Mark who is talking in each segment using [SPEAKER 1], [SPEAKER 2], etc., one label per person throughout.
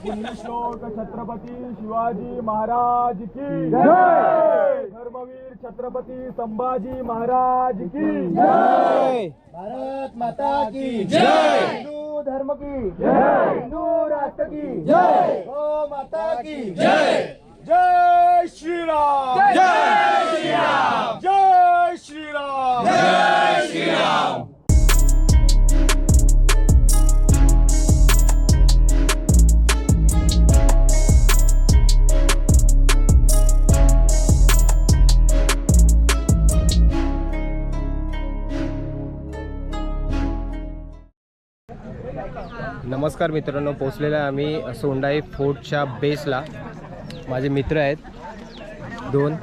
[SPEAKER 1] पुण्यश्लोक छत्रपती शिवाजी महाराज की जय। धर्मवीर छत्रपती संभाजी महाराज की जय।
[SPEAKER 2] भारत माता की
[SPEAKER 1] जय।
[SPEAKER 2] हिंदू धर्म की
[SPEAKER 1] जय।
[SPEAKER 2] हिंदू राष्ट्र की
[SPEAKER 1] जय।
[SPEAKER 2] गौ माता की
[SPEAKER 1] जय। जय श्रीराम। जय श्रीराम। जय श्रीराम। जय श्रीराम।
[SPEAKER 3] नमस्कार मित्रांनो, पोचलेला आहे आम्ही सोंडाई फोर्टच्या बेसला. माझे मित्र आहेत दोन,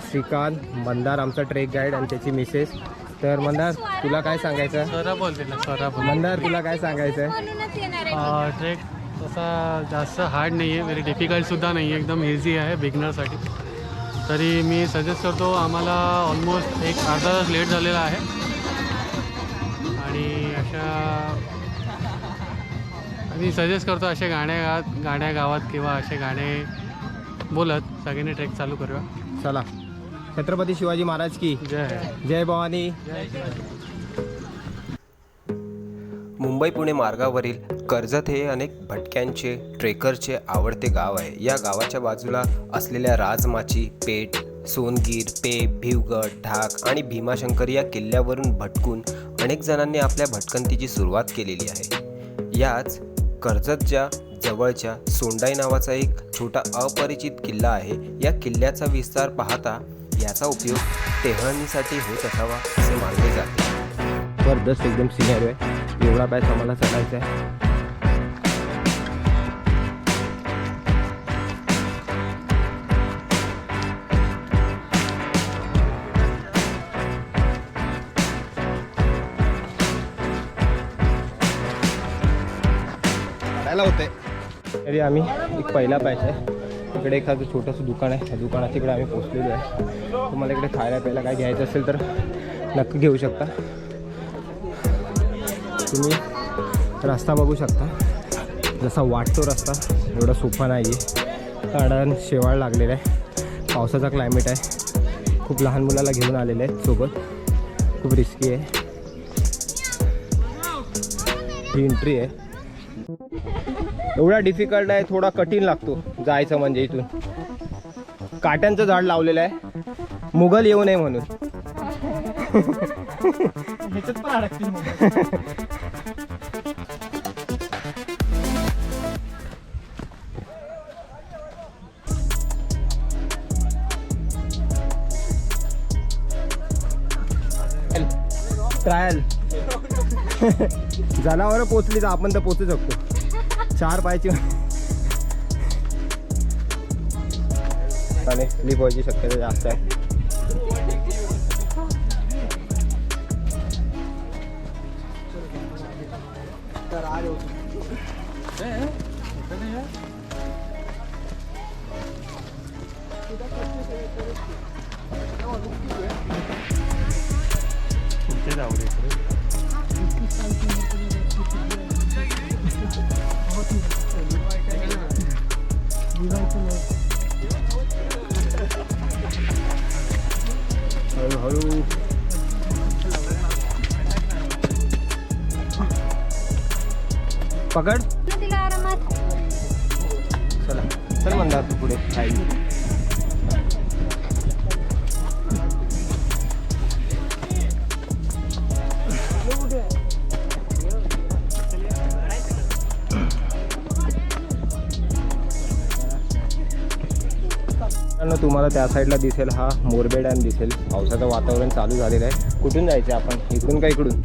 [SPEAKER 3] श्रीकांत, मंदार आमचा ट्रेक गाईड आणि त्याची मिसेस. तर मंदार तुला काय सांगायचं आहे? मंदार तुला काय सांगायचं आहे?
[SPEAKER 4] ट्रेक तसा जास्त हार्ड नाही आहे, व्हेरी डिफिकल्टसुद्धा नाही आहे, एकदम इझी आहे बिगनरसाठी. तरी मी सजेस्ट करतो, आम्हाला ऑलमोस्ट एक अर्धा तास लेट झालेला आहे आणि मी सजेस्ट करतो असे गाण्या गावात किंवा असे गाणे बोलत सगळ्यांनी ट्रेक चालू करूया.
[SPEAKER 3] चला, छत्रपती शिवाजी महाराज की
[SPEAKER 4] जय.
[SPEAKER 3] जय भवानी.
[SPEAKER 5] मुंबई पुणे मार्गावरील कर्जत हे अनेक भटक्यांचे ट्रेकरचे आवडते गाव आहे. या गावाच्या बाजूला असलेल्या राजमाची पेठ, सोनगीर, पेब, भिवगड, ढाक आणि भीमाशंकर या किल्ल्यावरून भटकून अनेक जणांनी आपल्या भटकंतीची सुरुवात केलेली आहे. याच कर्जतच्या जवळच्या सोंडाई नावाचा एक छोटा अपरिचित किल्ला आहे. या किल्ल्याचा विस्तार पाहता याचा उपयोग टेहळणीसाठी होत असावा असे मानले जाते.
[SPEAKER 3] जबरदस्त एकदम सिनेरियो आहे. एवढा बॅच आम्हाला चढायचा आहे. होते तरी आम्ही एक पहिला पॅच आहे. इकडे एखादं छोटंसं दुकान आहे, त्या दुकानाच्या इकडे आम्ही पोचलेलो आहे. तुम्हाला इकडे खायला प्यायला काय घ्यायचं असेल तर नक्की घेऊ शकता. तुम्ही रस्ता बघू शकता, जसा वाटतो रस्ता एवढा सोपा नाही आहे, कारण शेवाळ लागलेला आहे. पावसाचा क्लायमेट आहे. खूप लहान मुलाला घेऊन आलेले आहेत सोबत. खूप रिस्की आहे. ही एंट्री आहे. एवढा डिफिकल्ट आहे, थोडा कठीण लागतो जायचं. म्हणजे इथून काट्यांचं झाड लावलेलं आहे, मुघल येऊ नये म्हणून.
[SPEAKER 2] ह्याच्यात पण अडकतील
[SPEAKER 3] ट्रायल. जनावरं पोचली तर आपण तर पोचू शकतो. 4 पायची आणि स्लिप व्हायची शक्यता जास्त आहे. हळूहळू पकड. चला चल म्हणतात तू पुढे खाई. तुम्हाला त्या साईडला दिसेल हा मोरबे डॅम दिसेल. पावसाचं वातावरण चालू झालेलं आहे. कुठून जायचं आपण? इकडून का इकडून?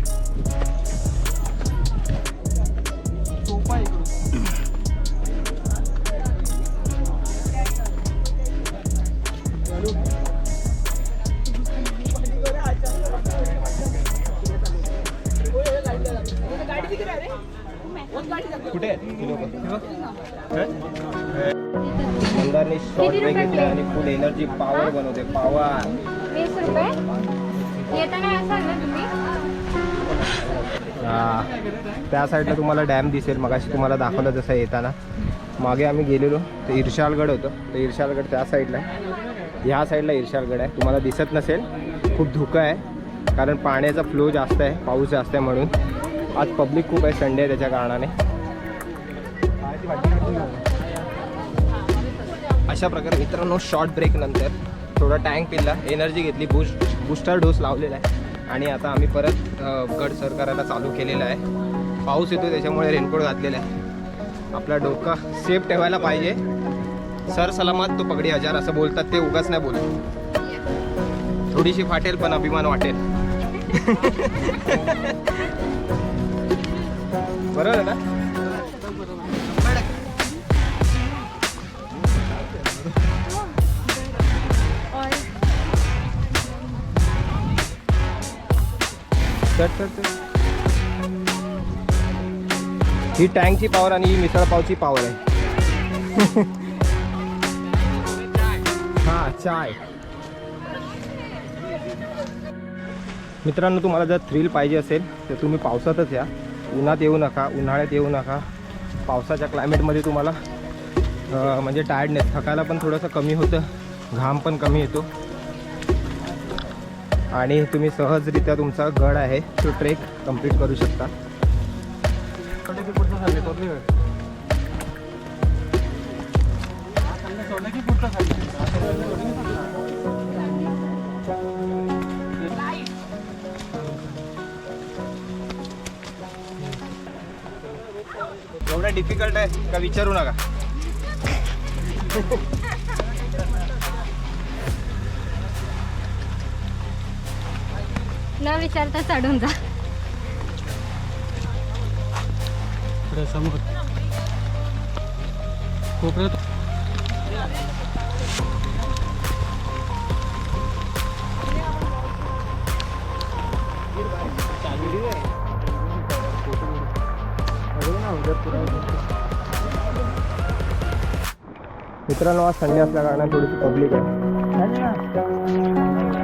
[SPEAKER 3] कुठे मंदारने शॉर्ट ब्रेक घेतला आणि फुल एनर्जी पॉवर बनवते. पॉवर
[SPEAKER 6] 20 रुपये येताना असाल ना तुम्ही.
[SPEAKER 3] त्या साईडला तुम्हाला डॅम दिसेल. मगाशी तुम्हाला दाखवलं जसं येताना. मागे आम्ही गेलेलो ते इर्शालगड होतं. तर इर्शालगड त्या साईडला आहे. ह्या साईडला इर्शालगड आहे. तुम्हाला दिसत नसेल, खूप धुकं आहे कारण पाण्याचा फ्लो जास्त आहे, पाऊस जास्त आहे म्हणून. आज पब्लिक खूप आहे, संडे आहे त्याच्या कारणाने. अशा प्रकारे मित्रांनो शॉर्ट ब्रेक नंतर थोडा टँक पिल्ला, एनर्जी घेतली, बूस्टर डोस लावलेला आहे आणि आता आम्ही परत गड सर करायला चालू केलेला आहे. पाऊस येतो त्याच्यामुळे रेनकोट घातलेला आहे. आपला डोका सेफ ठेवायला पाहिजे. सर सलामत तो पगडी हजार असं बोलतात, ते उगाच नाही बोलत. थोडीशी फाटेल पण अभिमान वाटेल. बरोबर आहे ना? ही टँकची पॉवर आणि ही मिसळपावची पॉवर आहे. हा चाय. मित्रांनो तुम्हाला जर थ्रिल पाहिजे असेल तर तुम्ही पावसातच या. उन्हात येऊ नका, उन्हाळ्यात येऊ नका. पावसाच्या क्लायमेटमध्ये तुम्हाला म्हणजे टायर्डनेस, थकायला पण थोडंसं कमी होतं, घाम पण कमी येतो आणि तुम्ही सहजरित्या तुमचा गड आहे तो ट्रेक कंप्लीट करू शकता. एवढं डिफिकल्ट आहे का विचारू नका.
[SPEAKER 6] न विचारता चढून जा.
[SPEAKER 4] पुढे समोर कोपऱ्यात
[SPEAKER 3] मित्रांनो आज संडे असल्या कारणाने थोडीशी पब्लिक आहे.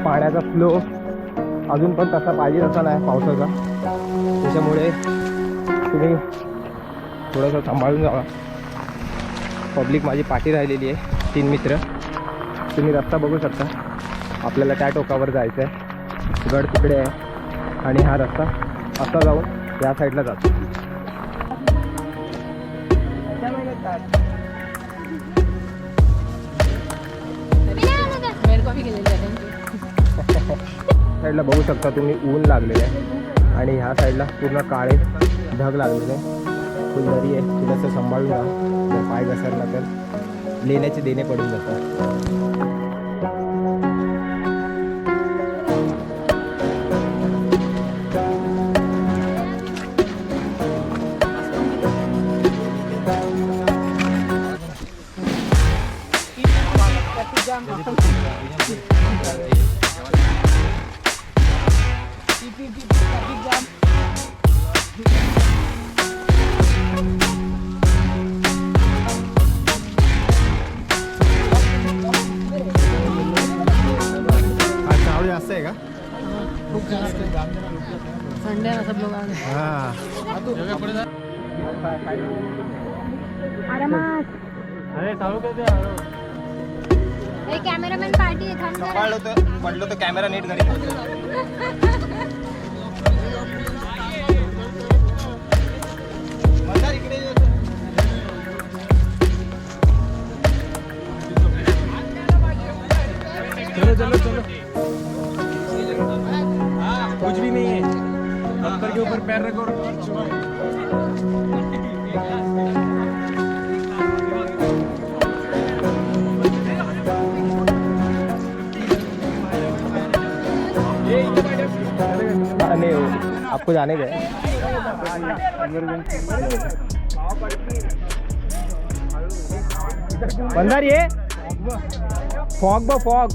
[SPEAKER 3] पाण्याचा फ्लो अजून पण तसा पाहिजे तसा नाही पावसाचा, त्याच्यामुळे तुम्ही थोडंसं सांभाळून जावा. पब्लिक माझी पाठी राहिलेली आहे, 3 मित्र. तुम्ही रस्ता बघू शकता. आपल्याला त्या टोकावर जायचं आहे, गड तिकडे आहे आणि हा रस्ता असा जाऊन या साईडला जातो. साईडला बघू शकता तुम्ही ऊन लागलेलं आहे आणि ह्या साईडला पूर्ण काळे ढग लागलेले आहे. फुलदरी आहे, थोडंसं सांभाळून जा. जर पाय घसरला तर लेण्याचे देणे पडून जातात. जास्त आहे का?
[SPEAKER 6] संडे आहे सब लोग आ गए.
[SPEAKER 3] हां
[SPEAKER 6] आरामात.
[SPEAKER 4] अरे चालू कर दे.
[SPEAKER 6] हे कॅमेरामॅन पार्टी आहे, थांब जरा.
[SPEAKER 3] पडलो तर कॅमेरा नीट घरी.
[SPEAKER 2] चलो चलो चलो. कुछ भी नहीं है, पत्थर के ऊपर पैर रखो.
[SPEAKER 3] नहीं आपको जाने गए. मंदार ये फॉग बघ, फॉग.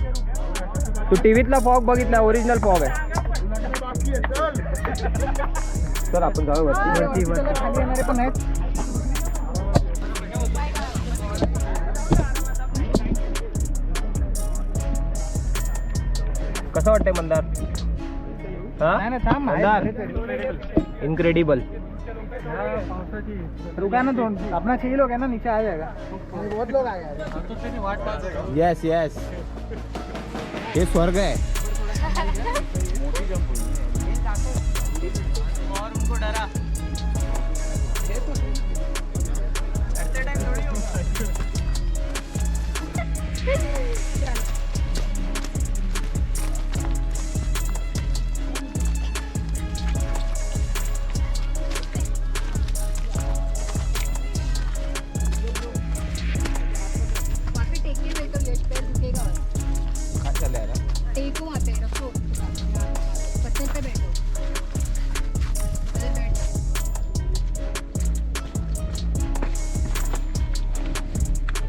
[SPEAKER 3] तू टीव्हीतला फॉग बघितला, ओरिजिनल फॉग आहे. चल आपण जाऊ वरती. कसं वाटतंय मंदार? हा मंदार इनक्रेडिबल.
[SPEAKER 1] रुका ना थोड़ा, अपना 6 लोग है ना, नीचे आ जाएगा. बहुत लोग आ गए.
[SPEAKER 3] येस येस, हे स्वर्ग आहे.
[SPEAKER 6] वहाँ पे टेक के बैठो, लेट पैर रुकेगा बस.
[SPEAKER 3] काय चाललंय यार?
[SPEAKER 6] टेको वहाँ पे रखो, पत्थर पे बैठो. अरे बैठ.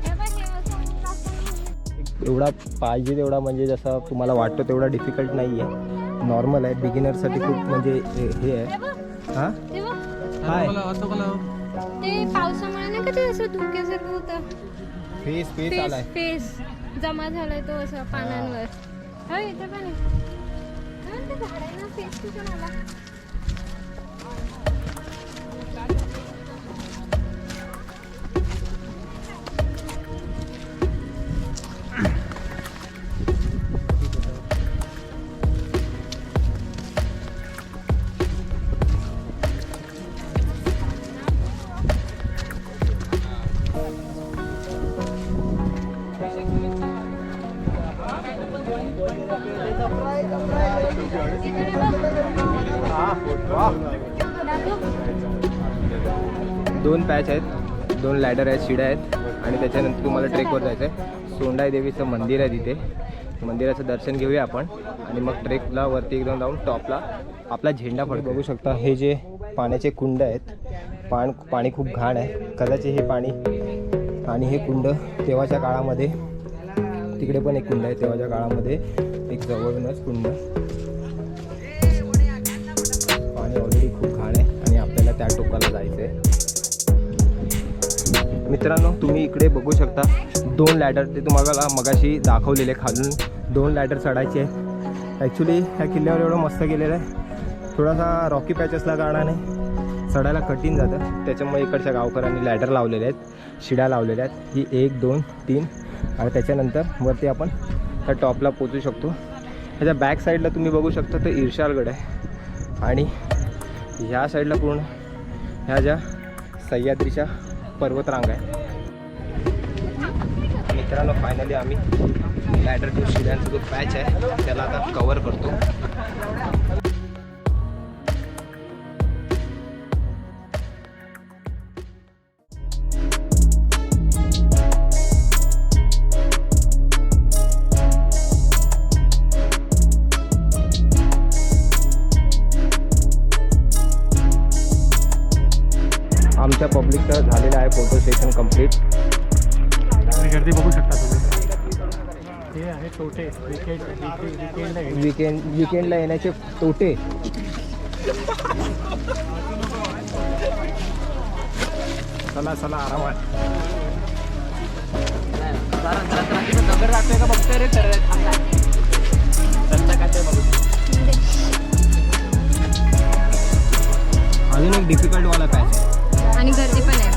[SPEAKER 6] हे बघ, हे असं ऊन लागतं.
[SPEAKER 3] एवढा पाहिजे तेवढा म्हणजे जसा तुम्हाला वाटतो तेवढा डिफिकल्ट नाही आहे. नॉर्मल आहे, बिगिनरसाठी खूप म्हणजे हे आहे. हां
[SPEAKER 6] ते बघ,
[SPEAKER 3] हाय
[SPEAKER 6] ते पावसामुळे नाही का ते असं धुक्यासारखं होतं.
[SPEAKER 3] फेस फेस आलाय.
[SPEAKER 6] फेस जमा झालाय तो असं पानांवर. हो इथे पण आहे. हा, ते झाडांना फेस कुठून आला?
[SPEAKER 3] दोन पॅच आहेत, 2 लॅडर आहेत, शिड्या आहेत आणि त्याच्यानंतर तुम्हाला ट्रेकवर जायचं आहे. सोंडाई देवीचं मंदिर आहे तिथे. मंदिराचं दर्शन घेऊया आपण आणि मग ट्रेकला वरती एकदम जाऊन टॉपला आपला झेंडा फडकू. बघू शकता हे जे पाण्याचे कुंड आहेत, पाणी खूप घाण आहे. कदाचित हे पाणी आणि हे कुंड तेव्हाच्या काळामध्ये, तिकडे पण एक कुंड आहे, तेव्हाच्या काळामध्ये एक जवळूनच कुंड. पाणी ऑलरेडी खूप घाण आहे आणि आपल्याला त्या टोकाला जायचं आहे. मित्रांनो तुम्ही इकडे बघू शकता 2 लॅडर, ते तुम्हाला मगाशी दाखवलेले. खालून 2 लॅडर चढायचे आहे. ॲक्च्युली ह्या किल्ल्यावर एवढं मस्त गेलेलं आहे, थोडासा रॉकी पॅच असल्या कारणाने चढायला कठीण जातं. त्याच्यामुळे इकडच्या गावकऱ्यांनी लॅडर लावलेले आहेत, शिड्या लावलेल्या आहेत. ही 1 2 3 आणि त्याच्यानंतर वरती आपण त्या टॉपला पोचू शकतो. ह्याच्या बॅक साईडला तुम्ही बघू शकता तर इर्शालगड आहे आणि ह्या साईडला पूर्ण ह्या ज्या सह्याद्रीच्या पर्वतरांग आहे. मित्रांनो फायनली आम्ही लॅडर टू शिड्यांचा जो पॅच आहे त्याला आता कवर करतो. आमच्या पब्लिकचं झालेलं आहे फोटो सेशन कंप्लीट.
[SPEAKER 4] गर्दी बघू शकता तुम्ही. हे आहे तोटे
[SPEAKER 3] विकेंडला येण्याचे तोटे. चला चला आरामात.
[SPEAKER 2] दगड राहतोय का बघतोय रे तर
[SPEAKER 3] अजून एक डिफिकल्ट वाला पॅच आहे
[SPEAKER 6] आणि गर्दी पण आहे.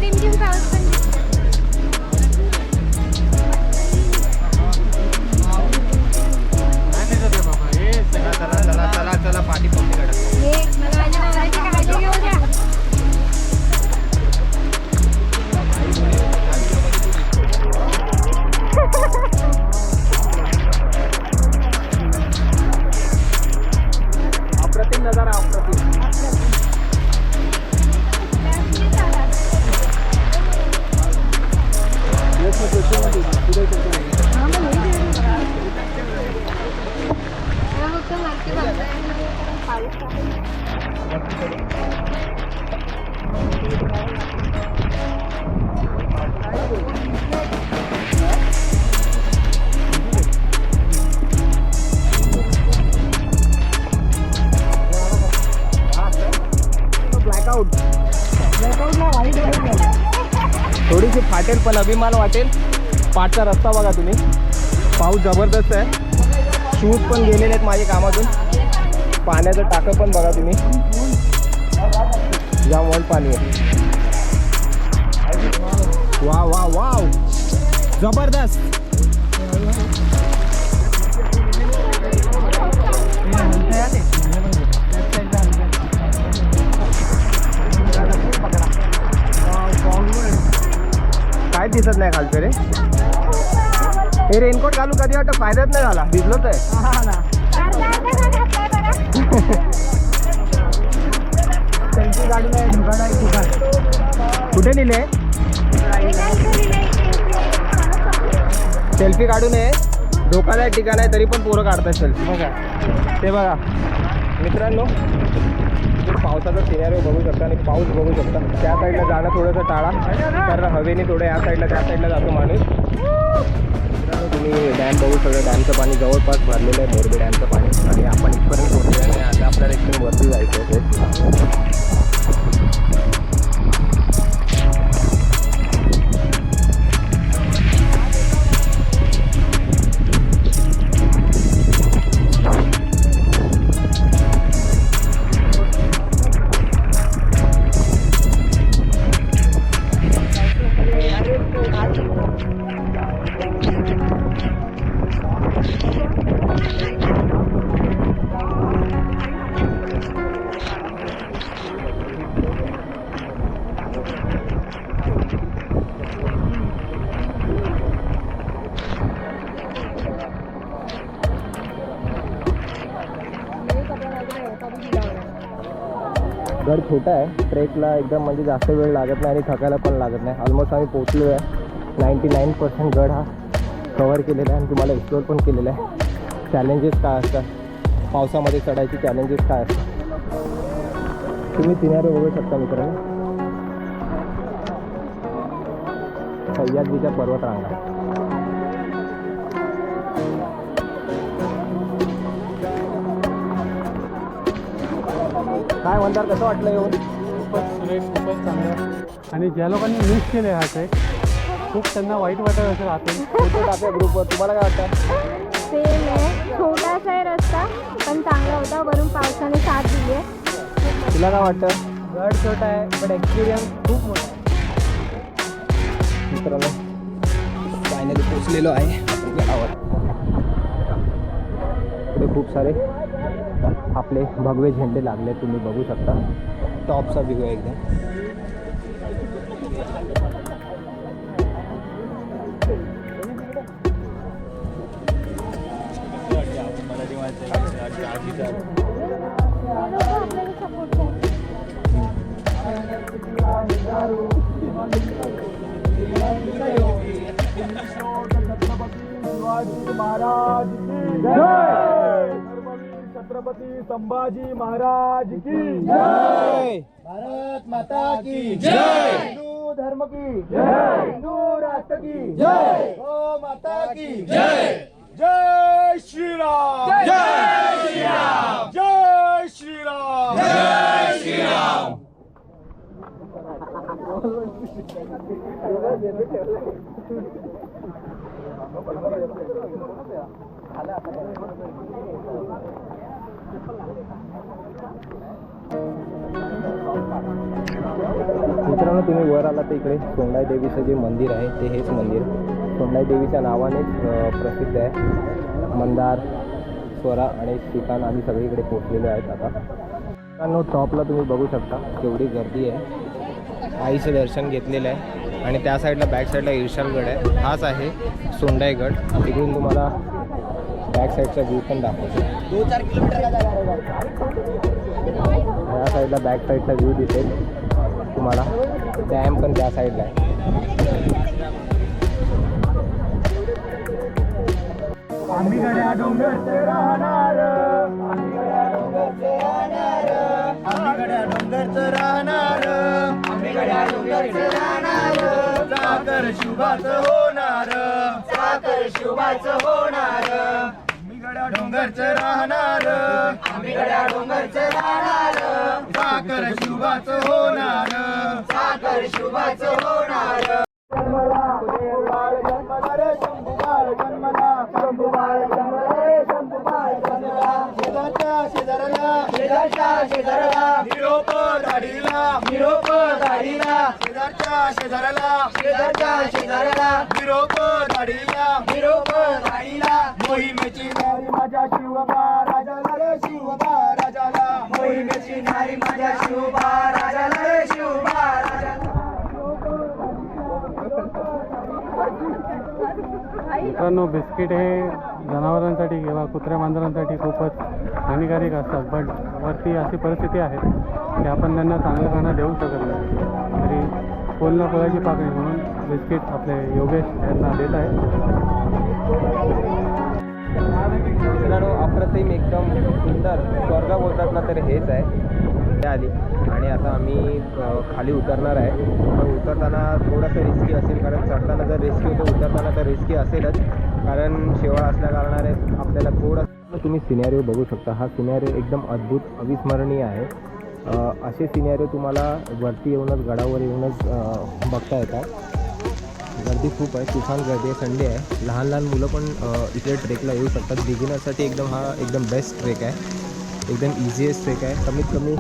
[SPEAKER 6] रिमझिम पाऊस पण
[SPEAKER 3] चला पाठी पब्लिक.
[SPEAKER 6] हे मला माझ्या नवऱ्याची काळजी घेऊ द्या.
[SPEAKER 3] अप्रतिम नजारा, अप्रतिम.
[SPEAKER 6] फक्त माहिती
[SPEAKER 3] ब्लॅकआउट. थोडीशी फाटेल पण अभिमान वाटेल. पाठचा रस्ता बघा तुम्ही, पाऊस जबरदस्त आहे. शूज पण गेलेले आहेत माझे कामातून. पाण्याचं टाकं पण बघा तुम्ही, जाम वन पाणी आहे. वा वा वाव, जबरदस्त. काय दिसत नाही खालचं रे. हे रेनकोट घालून कधी वाटतं फायदाच नाही झाला, भिजलोच आहे. सेल्फी काढून आहे, धोकादायक ठिकाण. कुठे नेले? सेल्फी काढून आहे, धोकादायक ठिकाण आहे, तरी पण पोरं काढतात सेल्फी. बघा ते बघा मित्रांनो, पावसाचा सिनेरिओ बघू शकता आणि पाऊस बघू शकता. त्या साईडला जाणं थोडंसं टाळा, कारण हवेने थोडं या साईडला त्या साईडला जातो माणूस. मित्रांनो तुम्ही डॅम बघू शकता. डॅमचं पाणी जवळपास भरलेलं आहे, मोरबी डॅमचं पाणी. आणि आपण इथपर्यंत पोहोचलो आणि आता आपल्याला एकदम वरती जायचं आहे. गड छोटा आहे, ट्रेकला एकदम म्हणजे जास्त वेळ लागत नाही आणि थकायला पण लागत नाही. ऑलमोस्ट आम्ही पोचलो आहे. 99% गड हा कवर केलेला आहे आणि तुम्हाला एक्सप्लोअर पण केलेला आहे. चॅलेंजेस काय असतात, पावसामध्ये चढायची चॅलेंजेस काय असतात तुम्ही सिनेरिओ बघू शकता मित्रांनो. सह्याद्रीच्या पर्वतरांगा. काय म्हणतात, कसं वाटलं येऊन?
[SPEAKER 4] खूपच सुरेख, खूपच चांगलं. आणि ज्या लोकांनी मिस केले हा ट्रेक, खूप त्यांना वाईट वाटत असेल आतून.
[SPEAKER 3] फोटो टाकूया ग्रुपवर. तुम्हाला काय वाटतं?
[SPEAKER 6] सेम आहे, छोटासा आहे रस्ता पण चांगला होता. वरून पावसाने साथ दिली आहे.
[SPEAKER 3] तुला काय वाटतं?
[SPEAKER 1] गड छोटा आहे पण एक्सपिरियन्स खूप मोठा आहे.
[SPEAKER 3] मित्रांनो फायनली पोचलेलो आहे आपण गडावर. पुढे खूप सारे आपले भगवे झेंडे लागले, तुम्ही बघू शकता. टॉपचा व्ह्यू आहे एकदम.
[SPEAKER 1] महाराज की जय. छत्रपती संभाजी महाराज की जय. भारत माता की जय. हिंदू धर्म की जय. हिंदू राष्ट्र की जय. गौ माता की जय. जय श्रीराम. जय श्रीराम. जय श्रीराम. जय श्रीराम.
[SPEAKER 3] मित्रांनो तुम्ही वर आला तर इकडे सोंडाई देवीचं जे मंदिर आहे ते हेच मंदिर सोंडाई देवीच्या नावानेच प्रसिद्ध आहे. मंदार, स्वरा आणि श्रीकांत आम्ही सगळीकडे पोचलेले आहेत. आता मित्रांनो टॉपला तुम्ही बघू शकता केवढी गर्दी आहे. आईचं दर्शन घेतलेलं आहे आणि त्या साईडला बॅक साईडला इर्शालगड आहे. हाच आहे सोंडाईगड. तिकडून तुम्हाला बॅक साईडचा व्ह्यू पण दाखवतो.
[SPEAKER 1] 2-4 किलोमीटर
[SPEAKER 3] या साईडला बॅक साईडचा व्ह्यू दिसेल तुम्हाला. डॅम पण त्या साईडला आहे.
[SPEAKER 1] आम्ही गड्या डोंगरचे राहणार. आम्ही गड्या डोंगरचे राहणार. आम्ही गड्या डोंगरचे राहणार. आम्ही गड्या डोंगरचे राहणार. साखर शुभाचं होणार. साखर शुभाचं होणार. आम्ही गड्या डोंगरचं राहणार आम्ही गड्या डोंगरचं राहणार साखर शुभाचं होणार साखर शुभाचं होणार जन्मला रे शंभूबाळ जन्मला शंभूबाळ जन्मला रे शंभूबाळ जन्मला शेजारच्या शेजाराला निरोप धाडीला शेजारच्या शेजाराला निरोप धाडीला मोहिमेची नारी माझ्या शिवबा राजाला रे शिवबा राजाला मोहिमेची नारी माझ्या शिवबा राजाला रे शिवबा राजाला
[SPEAKER 4] मित्रांनो बिस्किट हे जनावरांसाठी किंवा कुत्र्या मांजरांसाठी खूपच हानिकारक असतात, बट वरती अशी परिस्थिती आहे की आपण त्यांना चांगलं खाणं देऊ शकत नाही. तरी फुल ना फुलाची पाकळी म्हणून बिस्किट आपले योगेश यांना देत आहे.
[SPEAKER 3] मित्रांनो अप्रतिम एकदम सुंदर स्वर्ग बोलतात ना तर हेच आहे आली आणि आता आम्ही खाली उतरणार आहे. पण उतरताना थोडंसं रिस्की असेल कारण चढताना जर रिस्की होतं उतरताना तर रिस्की असेलच कारण शेवाळ असल्या कारणाने आपल्याला थोडं तुम्ही सिनॅरिओ बघू शकता. हा सिनॅरिओ एकदम अद्भुत अविस्मरणीय आहे. असे सिनॅरिओ तुम्हाला वरती येऊनच गडावर येऊनच बघता येतात. गर्दी खूप आहे, तुफान गर्दी आहे, संडे आहे. लहान लहान मुलं पण इथे ट्रेकला येऊ शकतात. बिगिनरसाठी एकदम बेस्ट ट्रेक आहे, एकदम इझिएस्ट ट्रेक आहे. कमीत कमी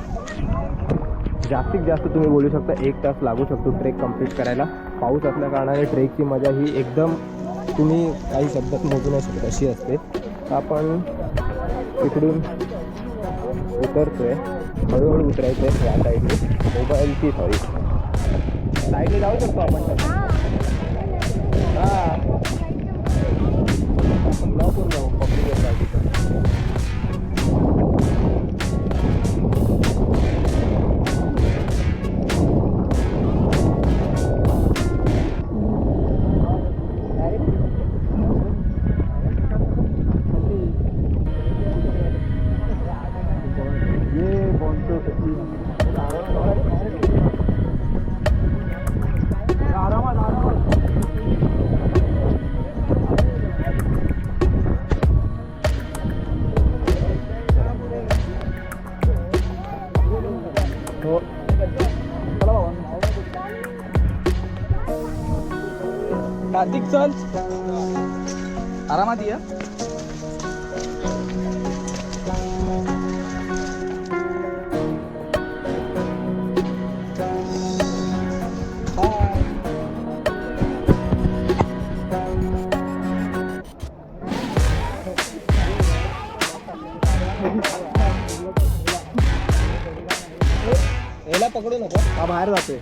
[SPEAKER 3] जास्तीत जास्त तुम्ही बोलू शकता 1 तास लागू शकतो ट्रेक कंप्लीट करायला. पाऊस असल्या कारणाने ट्रेकची मजा ही एकदम तुम्ही काही शब्दात मोजू नाही शकत अशी असते. आपण इकडून उतरतोय, हळूहळू उतरायचं आहे या साईडने. मोबाईलची साईडने जाऊ शकतो आपण. हां आपण जाऊ पब्लिक गाडीचं.
[SPEAKER 1] कार्तिक चल आरामात या. याला पकडू नको, हा बाहेर जातोय.